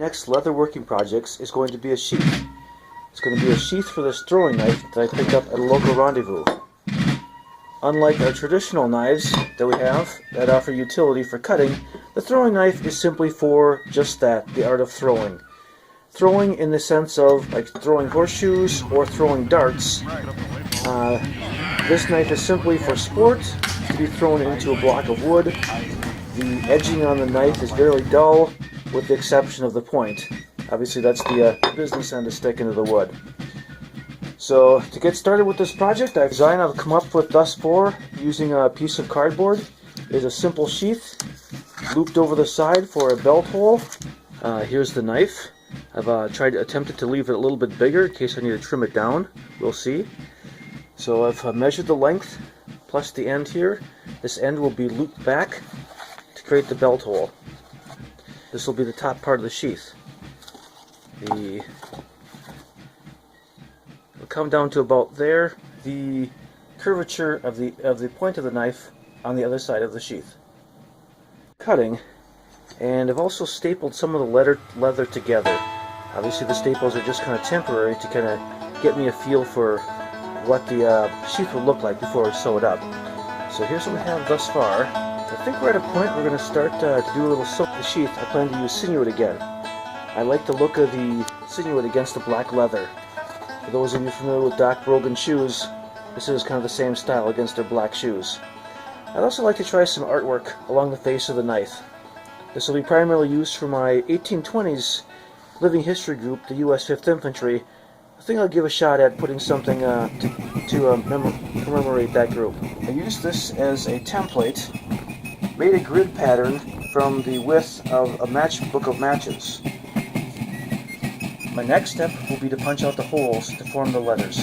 Next leather working projects is going to be a sheath. It's going to be a sheath for this throwing knife that I picked up at a local rendezvous. Unlike our traditional knives that we have that offer utility for cutting, the throwing knife is simply for just that, the art of throwing. Throwing in the sense of like throwing horseshoes or throwing darts. This knife is simply for sport, to be thrown into a block of wood. The edging on the knife is very dull, with the exception of the point. Obviously that's the business end to stick into the wood. So to get started with this project, the design I've come up with thus far using a piece of cardboard is a simple sheath looped over the side for a belt hole. Here's the knife. I've attempted to leave it a little bit bigger in case I need to trim it down. We'll see. So I've measured the length plus the end here. This end will be looped back to create the belt hole. This will be the top part of the sheath. It'll come down to about there. The curvature of the point of the knife on the other side of the sheath. Cutting, and I've also stapled some of the leather together. Obviously the staples are just kind of temporary to kind of get me a feel for what the sheath will look like before I sew it up. So here's what we have thus far. I think we're at a point we're going to start to do a little sew the sheath. I plan to use sinuate again. I like the look of the sinuate against the black leather. For those of you familiar with Doc Brogan shoes, this is kind of the same style against their black shoes. I'd also like to try some artwork along the face of the knife. This will be primarily used for my 1820s living history group, the U.S. 5th Infantry. I think I'll give a shot at putting something to commemorate that group. I used this as a template, made a grid pattern from the width of a book of matches. My next step will be to punch out the holes to form the letters.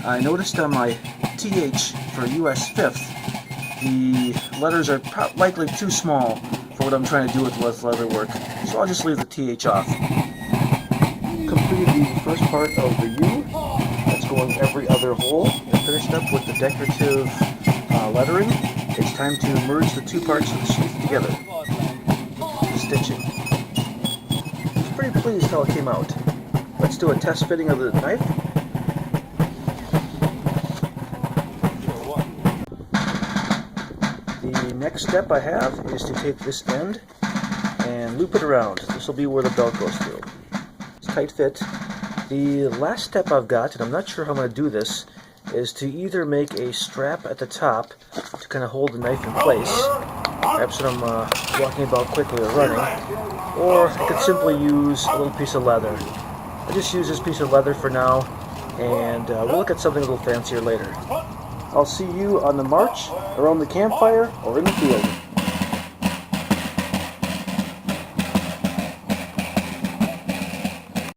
I noticed on my TH for US 5th, the letters are likely too small for what I'm trying to do with leather work, so I'll just leave the TH off. Completed the first part of the U, that's going every other hole, and finished up with the decorative lettering. It's time to merge the two parts of the sheath together. Stitching. I'm pretty pleased how it came out. Let's do a test fitting of the knife. The next step I have is to take this end and loop it around. This will be where the belt goes through. It's tight fit. The last step I've got, and I'm not sure how I'm going to do this, is to either make a strap at the top to kind of hold the knife in place, perhaps when I'm walking about quickly or running, or I could simply use a little piece of leather. I'll just use this piece of leather for now, and we'll look at something a little fancier later. I'll see you on the march, around the campfire, or in the field.